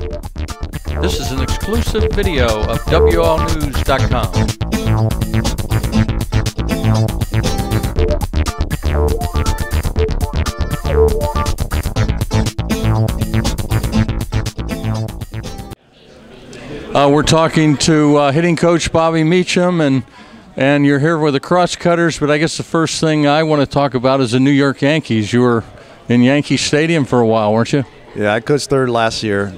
This is an exclusive video of WOLnews.com. We're talking to hitting coach Bobby Meachum, and you're here with the Crosscutters, but I guess the first thing I want to talk about is the New York Yankees. You were in Yankee Stadium for a while, weren't you? Yeah, I coached third last year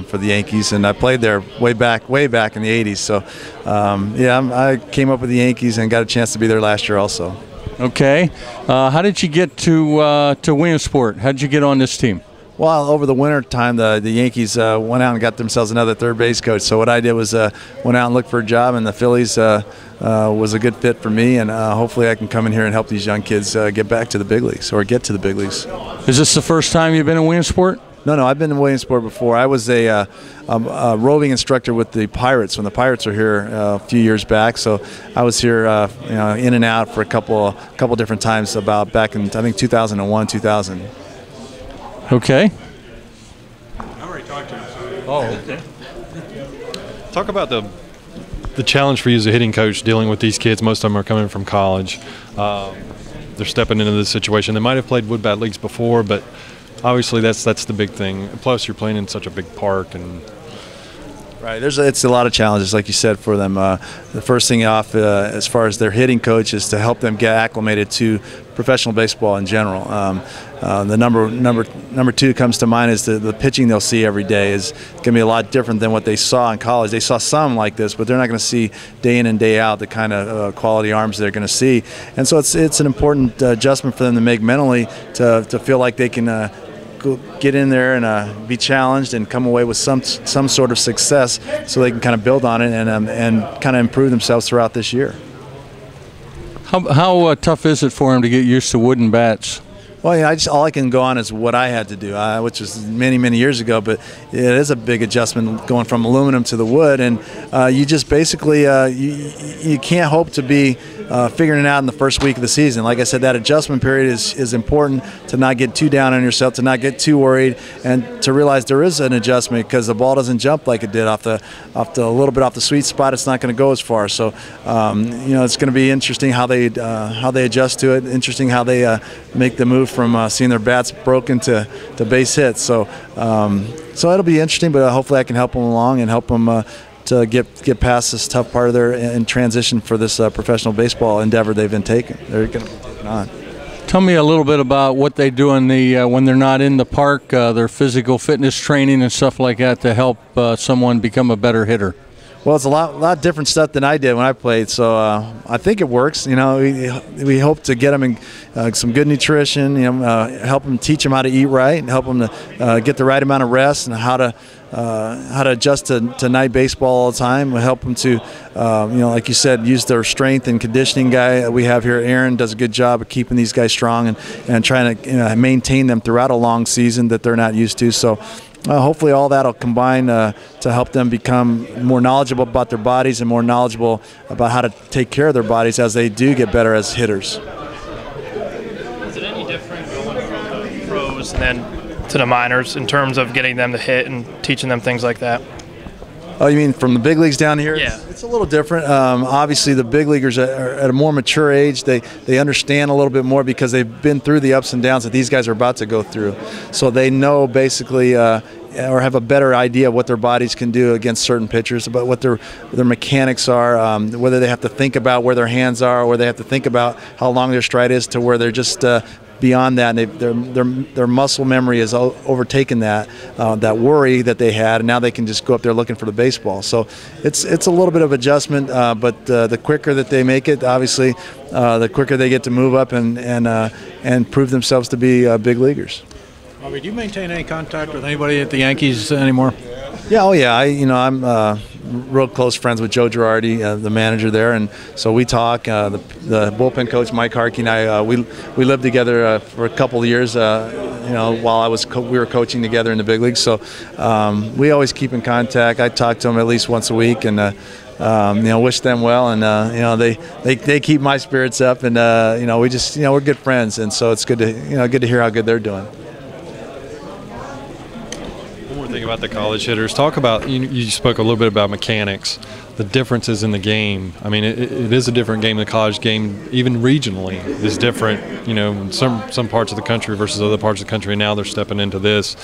for the Yankees, and I played there way back in the 80s. So, I came up with the Yankees and got a chance to be there last year also. Okay. How did you get to Williamsport? How did you get on this team? Well, over the winter time, the Yankees went out and got themselves another third base coach. So what I did was went out and looked for a job, and the Phillies was a good fit for me. And hopefully I can come in here and help these young kids get back to the big leagues or get to the big leagues. Is this the first time you've been in Williamsport? No, I've been in Williamsport before. I was a roving instructor with the Pirates when the Pirates were here a few years back. So I was here, in and out for a couple different times about back in, I think, 2001, 2000. Okay. I already talked to him. Oh, okay. Talk about the challenge for you as a hitting coach dealing with these kids. Most of them are coming from college. They're stepping into this situation. They might have played wood bat leagues before, but obviously that's the big thing. Plus, you're playing in such a big park and. Right, it's a lot of challenges, like you said, for them. The first thing off, as far as their hitting coach, is to help them get acclimated to professional baseball in general. The number two comes to mind is the pitching they'll see every day is going to be a lot different than what they saw in college. They saw some like this, but they're not going to see day in and day out the kind of quality arms they're going to see. And so it's an important adjustment for them to make mentally to feel like they can get in there and be challenged and come away with some sort of success, so they can kind of build on it and kind of improve themselves throughout this year. How tough is it for them to get used to wooden bats? Well, all I can go on is what I had to do, which was many years ago. But it is a big adjustment going from aluminum to the wood, and you just basically you can't hope to be figuring it out in the first week of the season. Like I said, that adjustment period is important to not get too down on yourself, to not get too worried, and to realize there is an adjustment because the ball doesn't jump like it did off the little bit off the sweet spot. It's not going to go as far. So it's going to be interesting how they adjust to it. Interesting how they make the move from seeing their bats broken to base hits. So it'll be interesting, but hopefully I can help them along and help them to get past this tough part of their in transition for this professional baseball endeavor they've been taking. They're going to be taking on. Tell me a little bit about what they do in when they're not in the park, their physical fitness training and stuff like that to help someone become a better hitter. Well, it's a lot different stuff than I did when I played, so I think it works. We hope to get them in some good nutrition. Help them, teach them how to eat right, and help them to get the right amount of rest and how to adjust to night baseball all the time. We help them to, like you said, use their strength and conditioning guy we have here. Aaron does a good job of keeping these guys strong and trying to maintain them throughout a long season that they're not used to. So. Hopefully all that will combine to help them become more knowledgeable about their bodies and more knowledgeable about how to take care of their bodies as they do get better as hitters. Is it any different going from the pros and then to the minors in terms of getting them to hit and teaching them things like that? Oh, you mean from the big leagues down here? Yeah. It's a little different. Obviously, the big leaguers are at a more mature age. They understand a little bit more because they've been through the ups and downs that these guys are about to go through. So they know basically or have a better idea of what their bodies can do against certain pitchers, about what their mechanics are, whether they have to think about where their hands are, or they have to think about how long their stride is, to where they're just beyond that, and their muscle memory has overtaken that worry that they had, and now they can just go up there looking for the baseball. So it's a little bit of adjustment, but the quicker that they make it, obviously, the quicker they get to move up and prove themselves to be big leaguers. Bobby, do you maintain any contact with anybody at the Yankees anymore? Yeah, oh yeah. I'm real close friends with Joe Girardi, the manager there, and so we talk. The bullpen coach Mike Harkey and I, we lived together for a couple of years. While we were coaching together in the big leagues. So we always keep in contact. I talk to them at least once a week, and wish them well, and they keep my spirits up, and we just we're good friends, and so it's good to hear how good they're doing. One more more thing about the college hitters. Talk about, you spoke a little bit about mechanics, the differences in the game. I mean, it is a different game. The college game, even regionally, is different, in some parts of the country versus other parts of the country. Now they're stepping into this.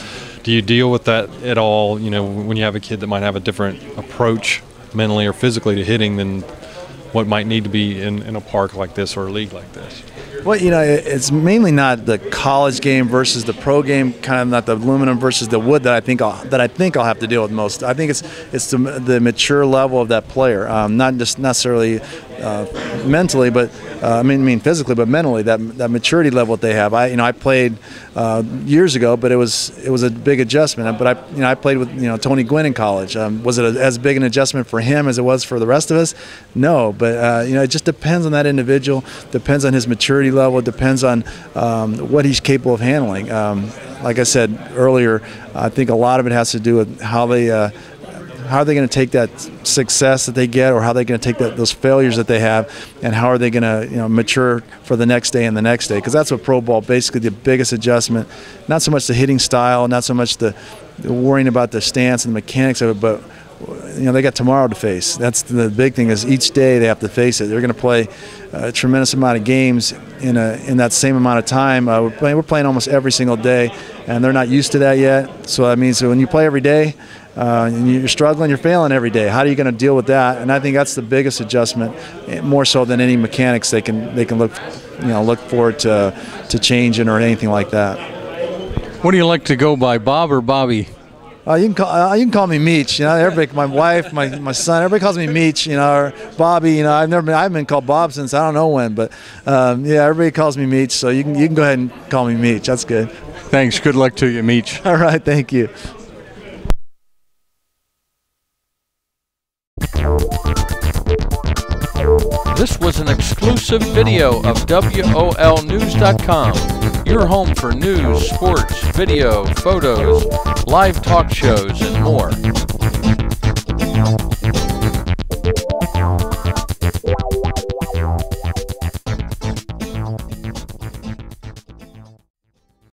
Do you deal with that at all, when you have a kid that might have a different approach mentally or physically to hitting than what might need to be in a park like this or a league like this? Well, it's mainly not the college game versus the pro game, kind of not the aluminum versus the wood that I think I'll have to deal with most. I think it's the mature level of that player, not just necessarily mentally, but I mean physically, but mentally, that maturity level that they have. I played years ago, but it was a big adjustment. But I played with Tony Gwynn in college. Was it as big an adjustment for him as it was for the rest of us? No, but it just depends on that individual. Depends on his maturity level. It depends on what he's capable of handling. Like I said earlier, I think a lot of it has to do with how are they going to take that success that they get, or how are they going to take those failures that they have, and how are they going to mature for the next day and the next day? Because that's what pro ball, basically the biggest adjustment, not so much the hitting style, not so much the worrying about the stance and the mechanics of it, but they got tomorrow to face. That's the big thing, is each day they have to face it. They're going to play a tremendous amount of games in that same amount of time. We're playing almost every single day, and they're not used to that yet. So that means when you play every day, and you're struggling, you're failing every day. How are you going to deal with that? And I think that's the biggest adjustment, more so than any mechanics they can look forward to changing or anything like that. What do you like to go by, Bob or Bobby? You can call me Meach. Everybody, my wife, my son, everybody calls me Meach. Or Bobby. I haven't been called Bob since I don't know when, but everybody calls me Meach. So you can go ahead and call me Meach. That's good. Thanks. Good luck to you, Meach. All right. Thank you. This was an exclusive video of WOLnews.com, your home for news, sports, video, photos, live talk shows, and more.